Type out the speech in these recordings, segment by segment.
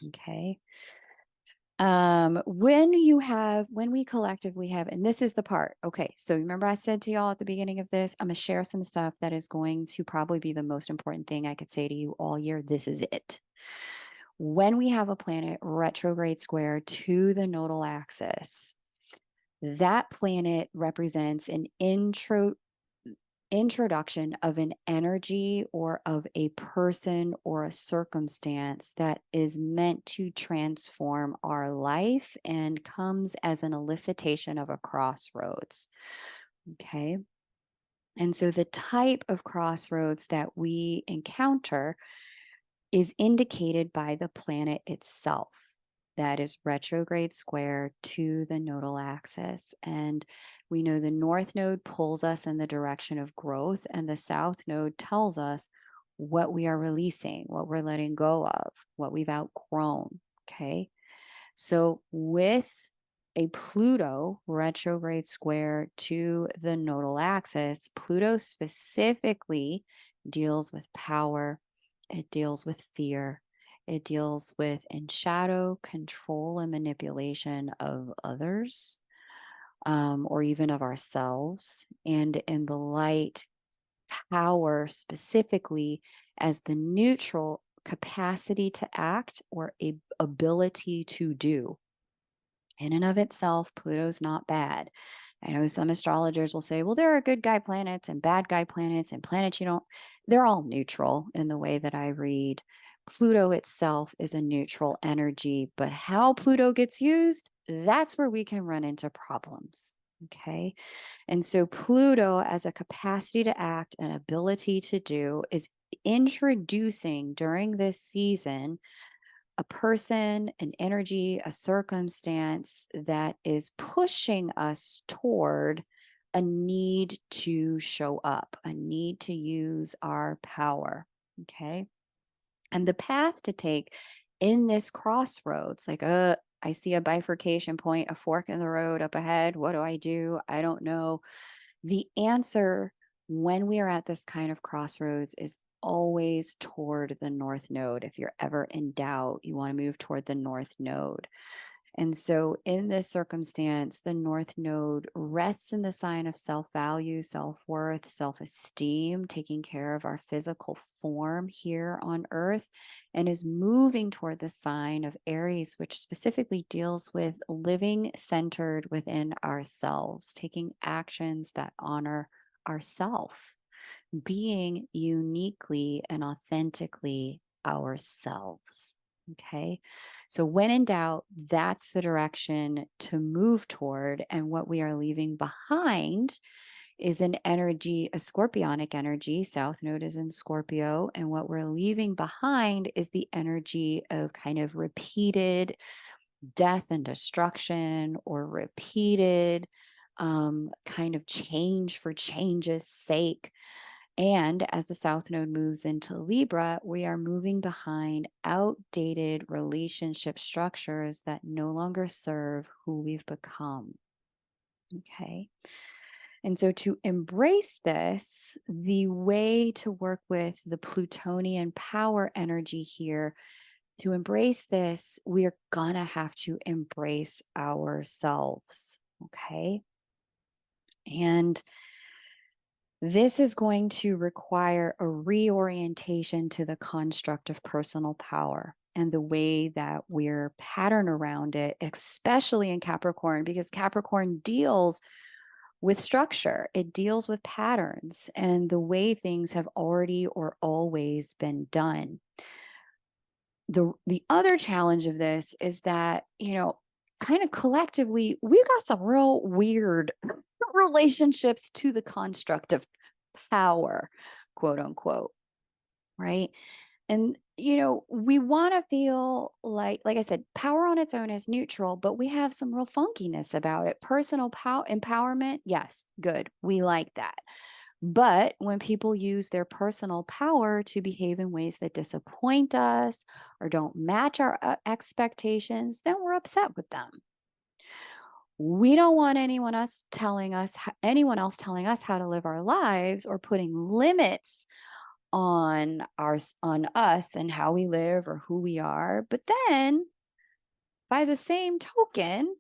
Okay. When we collectively have, and this is the part. Okay. So remember I said to y'all at the beginning of this, I'm going to share some stuff that is going to probably be the most important thing I could say to you all year. This is it. When we have a planet retrograde square to the nodal axis, that planet represents an introduction of an energy or of a person or a circumstance that is meant to transform our life and comes as an elicitation of a crossroads. Okay. And so the type of crossroads that we encounter is indicated by the planet itself. That is retrograde square to the nodal axis. And we know the north node pulls us in the direction of growth, and the south node tells us what we are releasing, what we're letting go of, what we've outgrown. Okay. So with a Pluto retrograde square to the nodal axis, Pluto specifically deals with power, it deals with fear, it deals with in shadow control and manipulation of others, or even of ourselves, and in the light, power specifically as the neutral capacity to act or a ability to do. In and of itself, Pluto's not bad. I know some astrologers will say, well, there are good guy planets and bad guy planets and planets you don't, they're all neutral in the way that I read. Pluto itself is a neutral energy, but how Pluto gets used, that's where we can run into problems. Okay. And so Pluto, as a capacity to act and ability to do, is introducing during this season a person, an energy, a circumstance that is pushing us toward a need to show up, a need to use our power. Okay. And the path to take in this crossroads, like, I see a bifurcation point, a fork in the road up ahead. What do? I don't know. The answer when we are at this kind of crossroads is always toward the north node. If you're ever in doubt, you want to move toward the north node. And so, in this circumstance, the north node rests in the sign of self value, self worth, self esteem, taking care of our physical form here on earth, and is moving toward the sign of Aries, which specifically deals with living centered within ourselves, taking actions that honor ourself, being uniquely and authentically ourselves. Okay. So, when in doubt, that's the direction to move toward. And what we are leaving behind is an energy, a scorpionic energy. South node is in Scorpio. And what we're leaving behind is the energy of kind of repeated death and destruction, or repeated kind of change for change's sake. And as the South Node moves into Libra, we are moving behind outdated relationship structures that no longer serve who we've become. Okay. And so, to embrace this, the way to work with the Plutonian power energy here, to embrace this, we're going to have to embrace ourselves. Okay. And this is going to require a reorientation to the construct of personal power and the way that we're patterned around it, especially in Capricorn, because Capricorn deals with structure, it deals with patterns and the way things have already or always been done. The other challenge of this is that, kind of collectively, we've got some real weird relationships to the construct of power, quote unquote, right? And we want to feel like I said, power on its own is neutral, but we have some real funkiness about it. Personal power empowerment, yes, good. We like that. But when people use their personal power to behave in ways that disappoint us or don't match our expectations, then we're upset with them. We don't want anyone else telling us how to live our lives or putting limits on us and how we live or who we are. But then by the same token,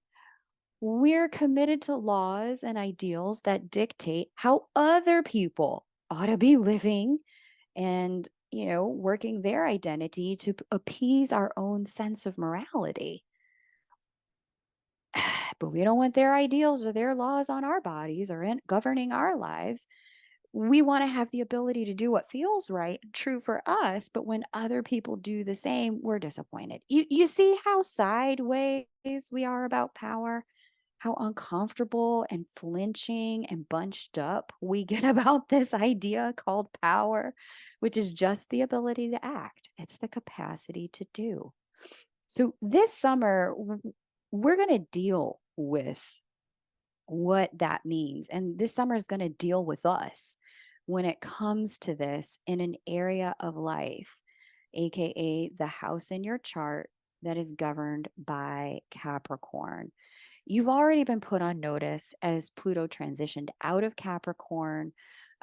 we're committed to laws and ideals that dictate how other people ought to be living and, working their identity to appease our own sense of morality. But we don't want their ideals or their laws on our bodies or governing our lives. We want to have the ability to do what feels right and true for us. But when other people do the same, we're disappointed. You see how sideways we are about power? How uncomfortable and flinching and bunched up we get about this idea called power, which is just the ability to act. It's the capacity to do. So this summer, we're going to deal with what that means. And this summer is going to deal with us when it comes to this in an area of life, AKA the house in your chart that is governed by Capricorn. You've already been put on notice as Pluto transitioned out of Capricorn,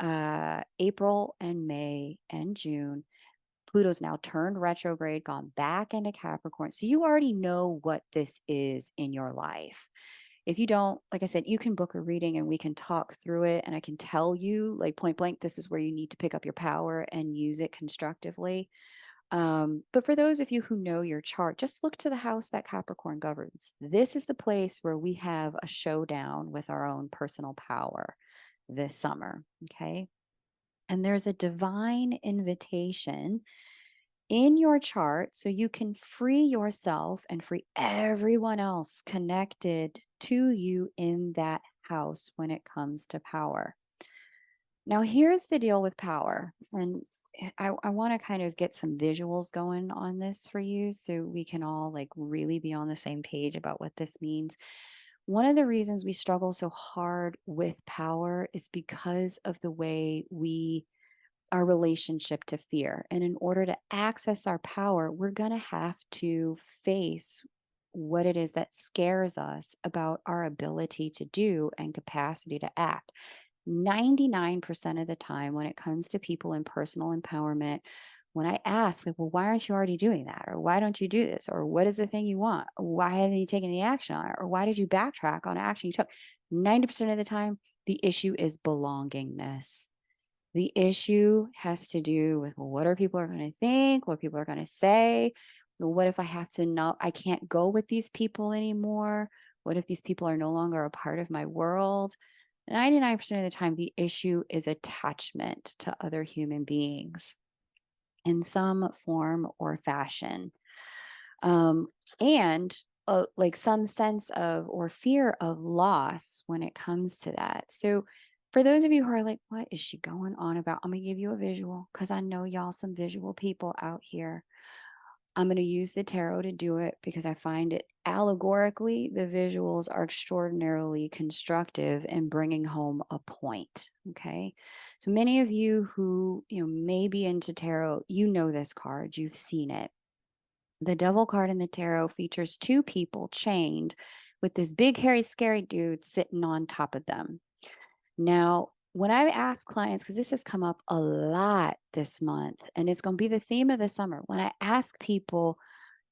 April and May and June. Pluto's now turned retrograde, gone back into Capricorn. So you already know what this is in your life. If you don't, like I said, you can book a reading and we can talk through it. And I can tell you, like point blank, this is where you need to pick up your power and use it constructively. But for those of you who know your chart, just look to the house that Capricorn governs. This is the place where we have a showdown with our own personal power this summer. Okay. And there's a divine invitation in your chart so you can free yourself and free everyone else connected to you in that house when it comes to power. Now, here's the deal with power. And I want to kind of get some visuals going on this for you so we can all like really be on the same page about what this means. One of the reasons we struggle so hard with power is because of the way our relationship to fear. And in order to access our power, we're going to have to face what it is that scares us about our ability to do and capacity to act. 99% of the time, when it comes to people in personal empowerment, when I ask, like, well, why aren't you already doing that? Or why don't you do this? Or what is the thing you want? Why hasn't he taken any action on it? Or why did you backtrack on action you took? 90% of the time, the issue is belongingness. The issue has to do with, well, what are people are going to think, what people are going to say. What if I have to know I can't go with these people anymore? What if these people are no longer a part of my world? 99% of the time, the issue is attachment to other human beings in some form or fashion. And like some sense of or fear of loss when it comes to that. So, for those of you who are like, what is she going on about? I'm going to give you a visual because I know y'all some visual people out here. I'm going to use the tarot to do it because I find it allegorically, the visuals are extraordinarily constructive in bringing home a point. Okay. So many of you who, may be into tarot, you know this card, you've seen it. The Devil card in the tarot features two people chained with this big, hairy, scary dude sitting on top of them. Now, when I ask clients, because this has come up a lot this month, and it's going to be the theme of the summer, when I ask people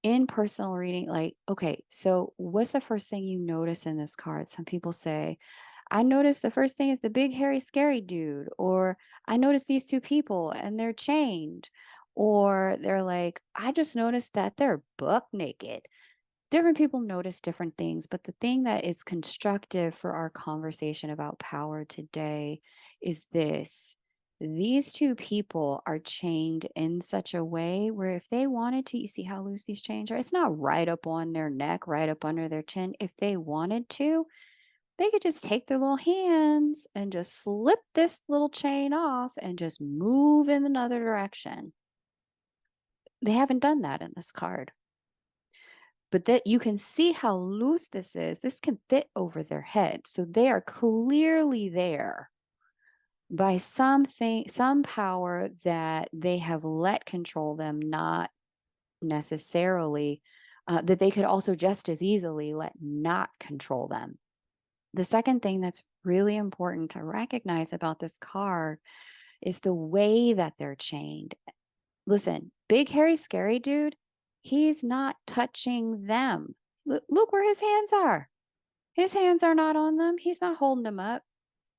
in personal reading, like, okay, so what's the first thing you notice in this card? Some people say, I noticed the first thing is the big, hairy, scary dude, or I noticed these two people and they're chained, or they're like, I just noticed that they're buck naked. Different people notice different things, but the thing that is constructive for our conversation about power today is this. These two people are chained in such a way where if they wanted to, you see how loose these chains are? It's not right up on their neck, right up under their chin. If they wanted to, they could just take their little hands and just slip this little chain off and just move in another direction. They haven't done that in this card. But that you can see how loose this is. This can fit over their head. So they are clearly there by some power that they have let control them, not necessarily that they could also just as easily let not control them. The second thing that's really important to recognize about this card It's the way that they're chained. Listen, big, hairy, scary dude, he's not touching them. Look where his hands are. His hands are not on them. He's not holding them up.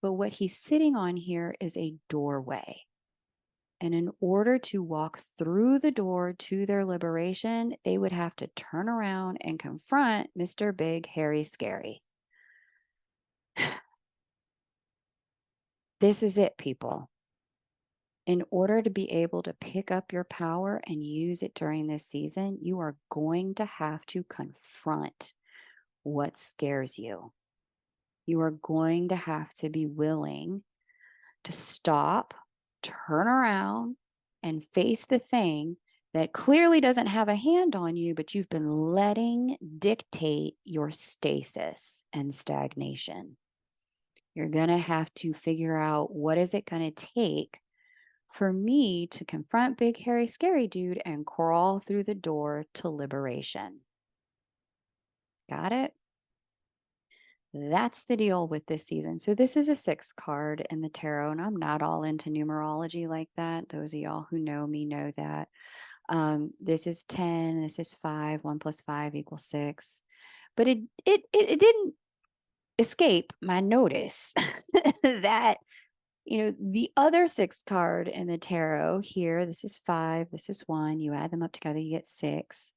But what he's sitting on here is a doorway. And in order to walk through the door to their liberation, they would have to turn around and confront Mr. Big, Hairy, Scary. This is it, people. In order to be able to pick up your power and use it during this season, you are going to have to confront what scares you. You are going to have to be willing to stop, turn around, and face the thing that clearly doesn't have a hand on you, but you've been letting dictate your stasis and stagnation. You're going to have to figure out, what is it going to take for me to confront Big Hairy Scary Dude and crawl through the door to liberation. Got it? That's the deal with this season. So this is a 6 card in the tarot, and I'm not all into numerology like that. Those of y'all who know me know that. This is 10, this is 5, 1 plus 5 equals 6. But it didn't escape my notice that, the other 6 card in the tarot here, this is 5, this is 1, you add them up together, you get 6.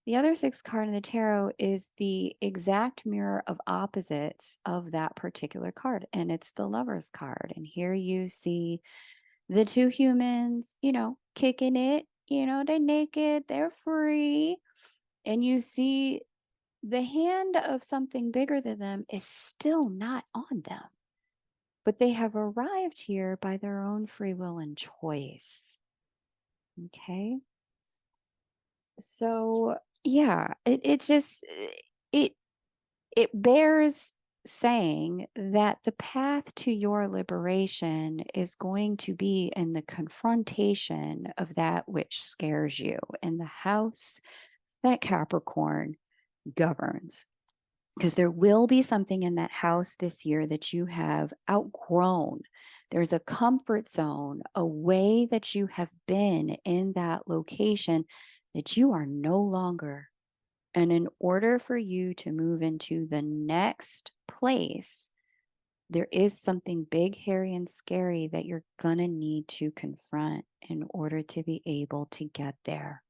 The other 6 card in the tarot is the exact mirror of opposites of that particular card, and it's the Lover's card. And here you see the 2 humans, kicking it, they're naked, they're free. And you see the hand of something bigger than them is still not on them, but they have arrived here by their own free will and choice. Okay. So yeah, it's just, it bears saying that the path to your liberation is going to be in the confrontation of that which scares you in the house that Capricorn governs. Because there will be something in that house this year that you have outgrown. There's a comfort zone, a way that you have been in that location that you are no longer. And in order for you to move into the next place, there is something big, hairy, and scary that you're going to need to confront in order to be able to get there.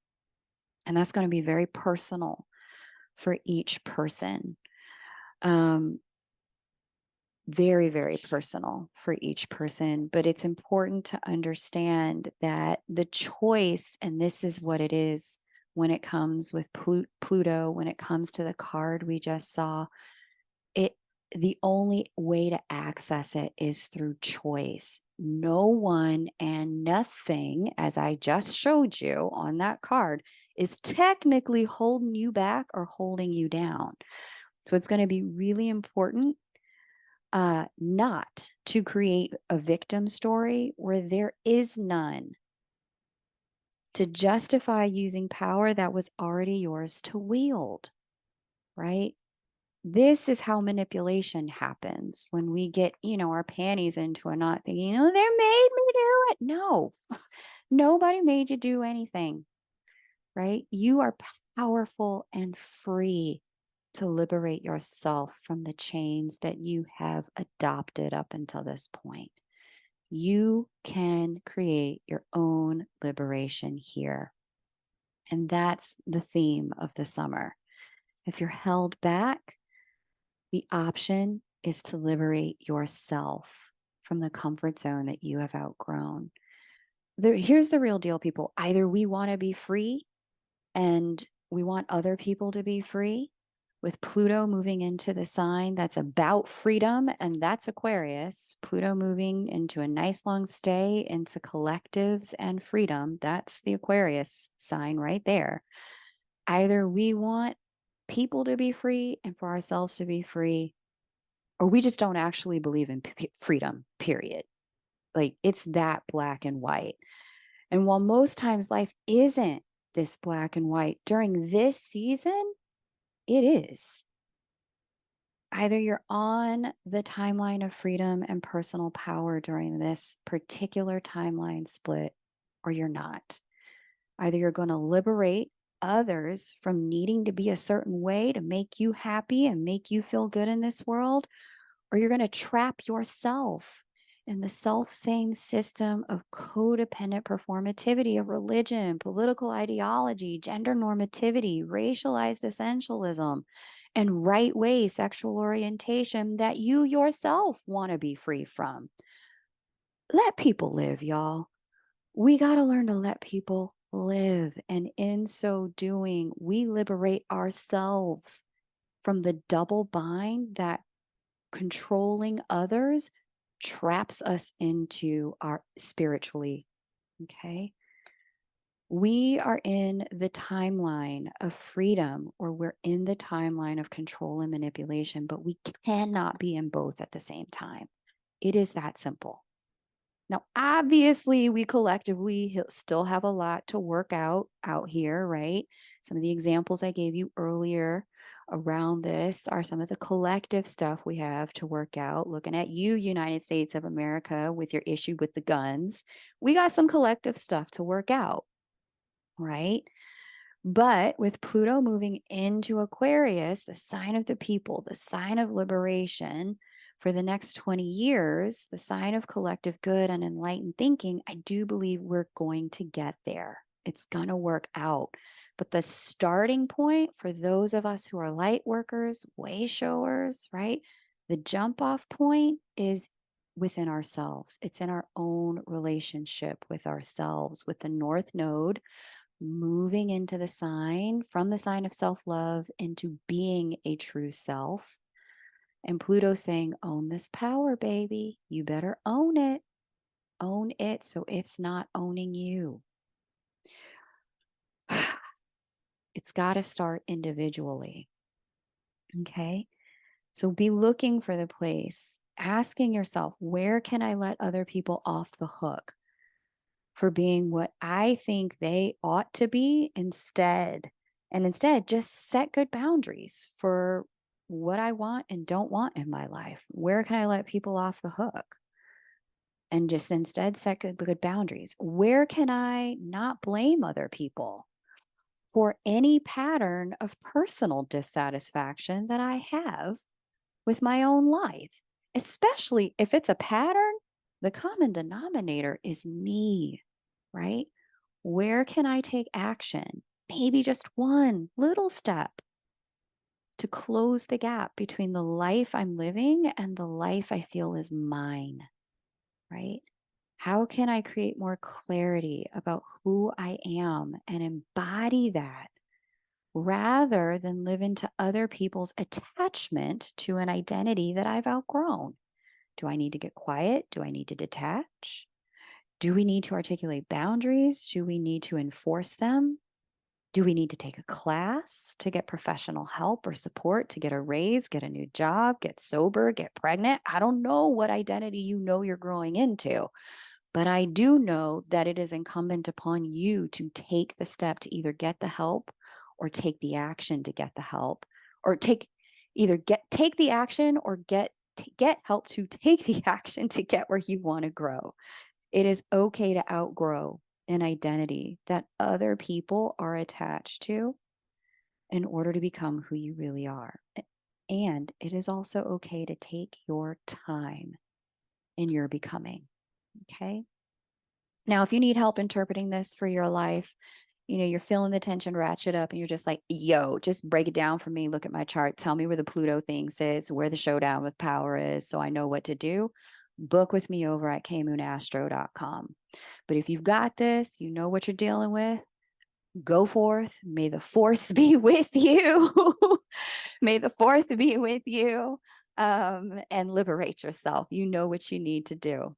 And that's going to be very personal for each person. Very, very personal for each person. But it's important to understand that the choice, and this is what it is when it comes with Pluto, when it comes to the card we just saw, the only way to access it is through choice. No one and nothing, as I just showed you on that card, is technically holding you back or holding you down. So it's going to be really important not to create a victim story where there is none, to justify using power that was already yours to wield, right? This is how manipulation happens when we get, our panties into a knot thinking, they made me do it. No, nobody made you do anything, right? You are powerful and free to liberate yourself from the chains that you have adopted up until this point. You can create your own liberation here. And that's the theme of the summer. If you're held back, the option is to liberate yourself from the comfort zone that you have outgrown. Here's the real deal, people. Either we want to be free and we want other people to be free, with Pluto moving into the sign that's about freedom, and that's Aquarius. Pluto moving into a nice long stay into collectives and freedom. That's the Aquarius sign right there. Either we want people to be free and for ourselves to be free, or we just don't actually believe in freedom, period. Like, it's that black and white. And while most times life isn't this black and white, during this season, it is. Either you're on the timeline of freedom and personal power during this particular timeline split, or you're not. Either you're going to liberate others from needing to be a certain way to make you happy and make you feel good in this world, or you're going to trap yourself in the self same system of codependent performativity of religion, political ideology, gender normativity, racialized essentialism, and right way sexual orientation that you yourself want to be free from. Let people live, y'all. We got to learn to let people live. And in so doing, we liberate ourselves from the double bind that controlling others traps us into our spiritually. Okay. We are in the timeline of freedom, or we're in the timeline of control and manipulation, but we cannot be in both at the same time. It is that simple. Now, obviously, we collectively still have a lot to work out here, right? Some of the examples I gave you earlier around this are some of the collective stuff we have to work out. Looking at you, United States of America, with your issue with the guns, we got some collective stuff to work out, right? But with Pluto moving into Aquarius, the sign of the people, the sign of liberation, for the next 20 years, the sign of collective good and enlightened thinking, I do believe we're going to get there. It's going to work out. But the starting point for those of us who are light workers, way showers, right? The jump off point is within ourselves. It's in our own relationship with ourselves, with the North Node moving into the sign, from the sign of self-love into being a true self. And Pluto saying, own this power, baby. You better own it. Own it so it's not owning you. It's got to start individually. Okay. So be looking for the place, asking yourself, where can I let other people off the hook for being what I think they ought to be instead? And instead, just set good boundaries for what I want and don't want in my life. Where can I let people off the hook? And just instead set good boundaries. Where can I not blame other people for any pattern of personal dissatisfaction that I have with my own life? Especially if it's a pattern, the common denominator is me, right? Where can I take action? Maybe just one little step to close the gap between the life I'm living and the life I feel is mine, right? How can I create more clarity about who I am and embody that rather than live into other people's attachment to an identity that I've outgrown? Do I need to get quiet? Do I need to detach? Do we need to articulate boundaries? Do we need to enforce them? Do we need to take a class to get professional help or support, to get a raise, get a new job, get sober, get pregnant? I don't know what identity you know you're growing into, but I do know that it is incumbent upon you to take the step to either get the help or take the action to get the help, or take the action or get help to take the action to get where you want to grow. It is okay to outgrow an identity that other people are attached to in order to become who you really are. And it is also okay to take your time in your becoming. Okay. Now, if you need help interpreting this for your life, you're feeling the tension ratchet up and you're just like, yo, just break it down for me. Look at my chart. Tell me where the Pluto thing sits, where the showdown with power is, so I know what to do. Book with me over at kmoonastro.com. But if you've got this, you know what you're dealing with, go forth. May the force be with you. May the fourth be with you, and liberate yourself. You know what you need to do.